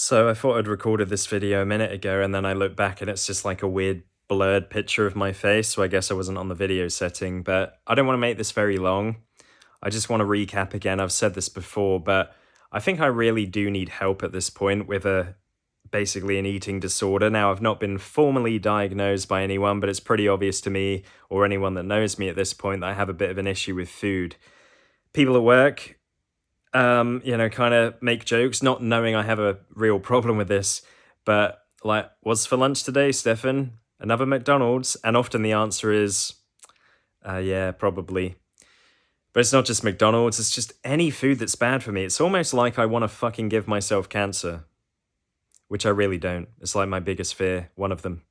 So I thought I'd recorded this video a minute ago and then I look back and it's just like a weird blurred picture of my face, so I guess I wasn't on the video setting, but I don't want to make this very long. I just want to recap again. I've said this before, but I think I really do need help at this point with a basically an eating disorder. Now, I've not been formally diagnosed by anyone, but it's pretty obvious to me or anyone that knows me at this point that I have a bit of an issue with food. People at work kind of make jokes, not knowing I have a real problem with this. But like, what's for lunch today, Stefan? Another McDonald's? And often the answer is, yeah, probably. But it's not just McDonald's, it's just any food that's bad for me. It's almost like I want to fucking give myself cancer, which I really don't. It's like my biggest fear, one of them.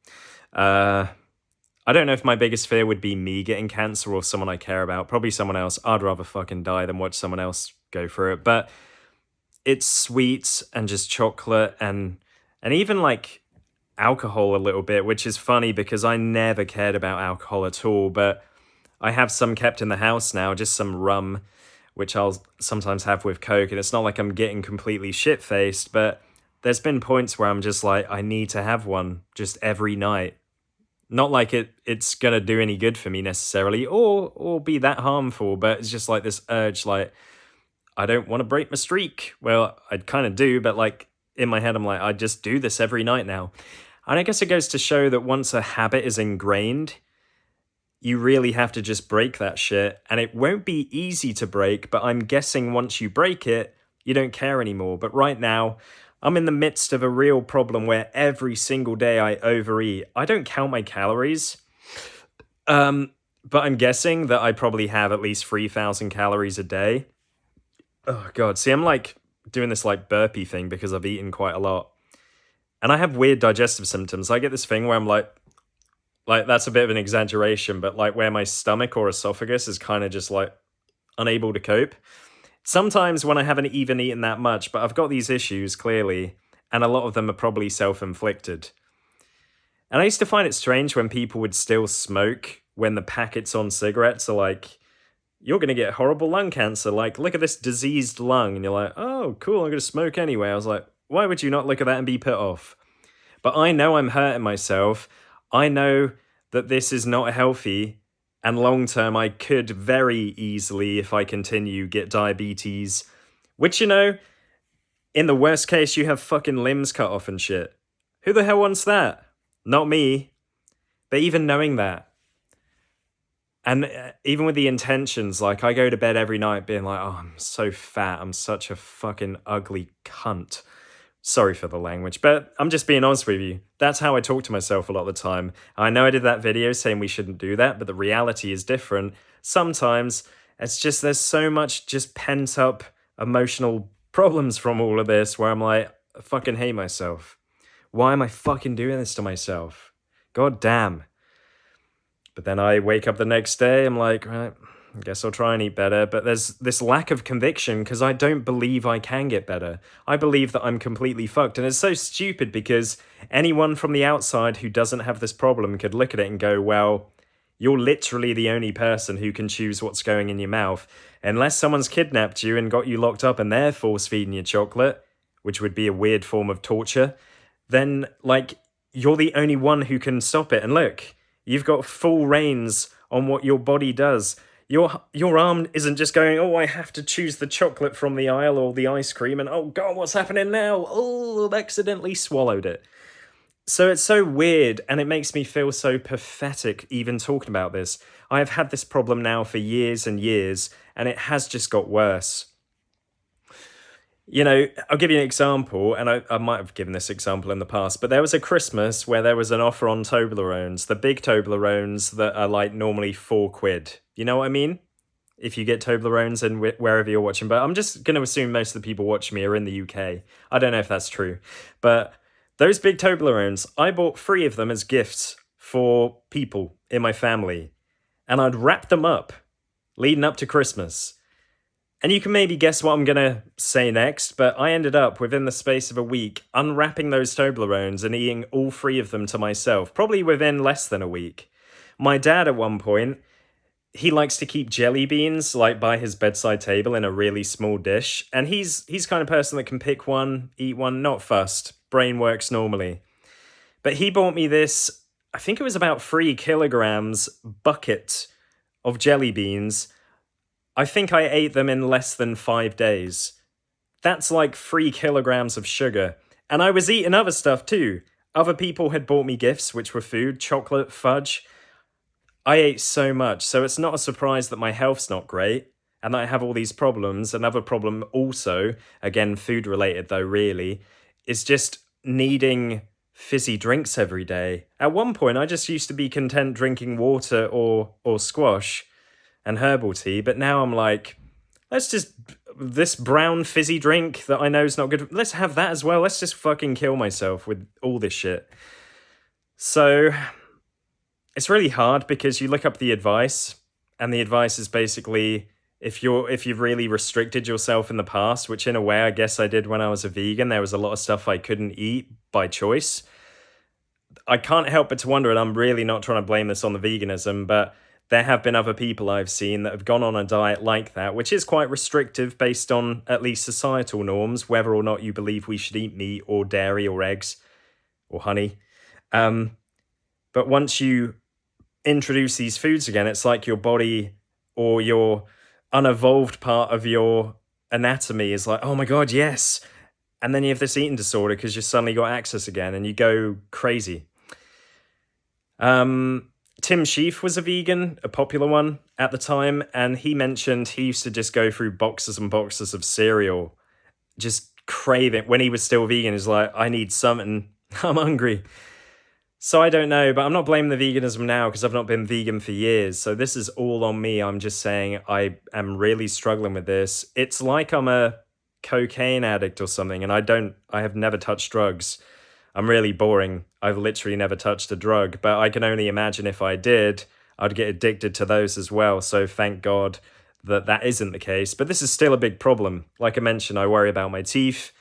I don't know if my biggest fear would be me getting cancer or someone I care about. Probably someone else. I'd rather fucking die than watch someone else go through it. But it's sweets and just chocolate and even like alcohol a little bit, which is funny because I never cared about alcohol at all. But I have some kept in the house now, just some rum, which I'll sometimes have with Coke. And it's not like I'm getting completely shit-faced, but there's been points where I'm just like, I need to have one just every night. Not like it's gonna do any good for me necessarily, or be that harmful, but it's just like this urge, like, I don't want to break my streak. Well, I kind of do, but like in my head, I'm like, I just do this every night now. And I guess it goes to show that once a habit is ingrained, you really have to just break that shit. And it won't be easy to break, but I'm guessing once you break it, you don't care anymore. But right now, I'm in the midst of a real problem where every single day I overeat. I don't count my calories, but I'm guessing that I probably have at least 3,000 calories a day. Oh, God. See, I'm like doing this like burpee thing because I've eaten quite a lot. And I have weird digestive symptoms. I get this thing where I'm like that's a bit of an exaggeration, but like where my stomach or esophagus is kind of just like unable to cope. Sometimes when I haven't even eaten that much, but I've got these issues clearly, and a lot of them are probably self-inflicted. And I used to find it strange when people would still smoke when the packets on cigarettes are like, you're going to get horrible lung cancer. Like, look at this diseased lung. And you're like, oh, cool, I'm going to smoke anyway. I was like, why would you not look at that and be put off? But I know I'm hurting myself. I know that this is not healthy. And long term, I could very easily, if I continue, get diabetes. Which, in the worst case, you have fucking limbs cut off and shit. Who the hell wants that? Not me. But even knowing that, and even with the intentions, like I go to bed every night being like, oh, I'm so fat. I'm such a fucking ugly cunt. Sorry for the language, but I'm just being honest with you. That's how I talk to myself a lot of the time. I know I did that video saying we shouldn't do that, but the reality is different. Sometimes it's just there's so much just pent up emotional problems from all of this where I'm like, I fucking hate myself. Why am I fucking doing this to myself? God damn. But then I wake up the next day, I'm like, right, I guess I'll try and eat better. But there's this lack of conviction because I don't believe I can get better. I believe that I'm completely fucked. And it's so stupid because anyone from the outside who doesn't have this problem could look at it and go, well, you're literally the only person who can choose what's going in your mouth. Unless someone's kidnapped you and got you locked up and they're force feeding you chocolate, which would be a weird form of torture, then, like, you're the only one who can stop it. And look, you've got full reins on what your body does. Your arm isn't just going, oh, I have to choose the chocolate from the aisle or the ice cream, and oh God, what's happening now? Oh, I've accidentally swallowed it. So it's so weird, and it makes me feel so pathetic even talking about this. I have had this problem now for years and years, and it has just got worse. I'll give you an example, and I might have given this example in the past, but there was a Christmas where there was an offer on Toblerones, the big Toblerones that are like normally £4. You know what I mean? If you get Toblerones and wherever you're watching, but I'm just going to assume most of the people watching me are in the UK. I don't know if that's true, but those big Toblerones, I bought 3 of them as gifts for people in my family, and I'd wrap them up leading up to Christmas. And you can maybe guess what I'm going to say next, but I ended up, within the space of a week, unwrapping those Toblerones and eating all 3 of them to myself, probably within less than a week. My dad, at one point, he likes to keep jelly beans like by his bedside table in a really small dish, and he's kind of person that can pick one, eat one, not fussed. Brain works normally. But he bought me this, I think it was about 3 kilograms bucket of jelly beans. I think I ate them in less than 5 days. That's like 3 kilograms of sugar. And I was eating other stuff too. Other people had bought me gifts, which were food, chocolate, fudge. I ate so much, so it's not a surprise that my health's not great and that I have all these problems. Another problem also, again, food related though, really, is just needing fizzy drinks every day. At one point, I just used to be content drinking water or squash and herbal tea, but now I'm like, let's just this brown fizzy drink that I know is not good. Let's have that as well. Let's just fucking kill myself with all this shit. So it's really hard because you look up the advice, and the advice is basically if you've really restricted yourself in the past, which in a way I guess I did when I was a vegan, there was a lot of stuff I couldn't eat by choice. I can't help but to wonder, and I'm really not trying to blame this on the veganism, but there have been other people I've seen that have gone on a diet like that, which is quite restrictive based on at least societal norms, whether or not you believe we should eat meat or dairy or eggs or honey. But once you introduce these foods again, it's like your body or your unevolved part of your anatomy is like, oh my God, yes. And then you have this eating disorder because you suddenly got access again and you go crazy. Tim Sheaf was a vegan, a popular one at the time, and he mentioned he used to just go through boxes and boxes of cereal, just crave it. When he was still vegan, he's like, I need something, I'm hungry. So I don't know, but I'm not blaming the veganism now because I've not been vegan for years. So this is all on me. I'm just saying I am really struggling with this. It's like I'm a cocaine addict or something, and I have never touched drugs. I'm really boring. I've literally never touched a drug, but I can only imagine if I did, I'd get addicted to those as well. So thank God that that isn't the case. But this is still a big problem. Like I mentioned, I worry about my teeth.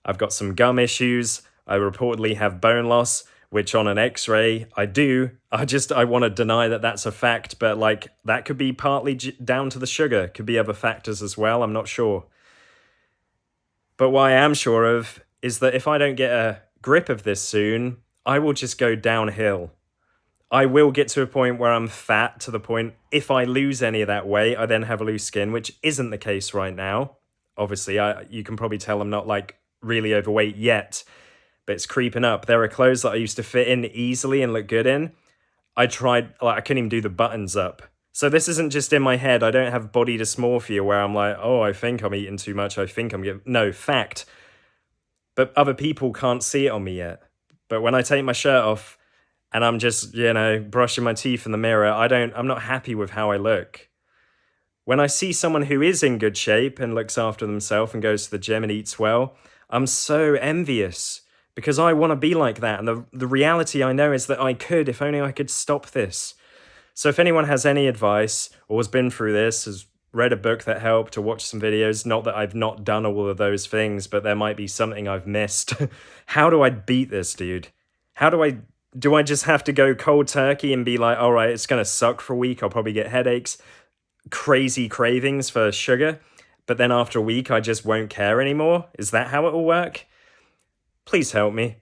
I've got some gum issues. I reportedly have bone loss, which on an x-ray I do. I want to deny that that's a fact, but like that could be partly down to the sugar. Could be other factors as well. I'm not sure. But what I am sure of is that if I don't get a grip of this soon, I will just go downhill. I will get to a point where I'm fat to the point, if I lose any of that weight, I then have loose skin, which isn't the case right now. Obviously, you can probably tell I'm not like really overweight yet, but it's creeping up. There are clothes that I used to fit in easily and look good in. I couldn't even do the buttons up. So this isn't just in my head. I don't have body dysmorphia where I'm like, oh, I think I'm eating too much. I think I'm getting... No, fact. But other people can't see it on me yet. But when I take my shirt off and I'm just, brushing my teeth in the mirror, I'm not happy with how I look. When I see someone who is in good shape and looks after themselves and goes to the gym and eats well, I'm so envious because I want to be like that. And the reality I know is that I could, if only I could stop this. So if anyone has any advice or has been through this, has read a book that helped or watched some videos, not that I've not done all of those things, but there might be something I've missed. How do I beat this, dude? Do I just have to go cold turkey and be like, all right, it's going to suck for a week. I'll probably get headaches, crazy cravings for sugar. But then after a week, I just won't care anymore. Is that how it will work? Please help me.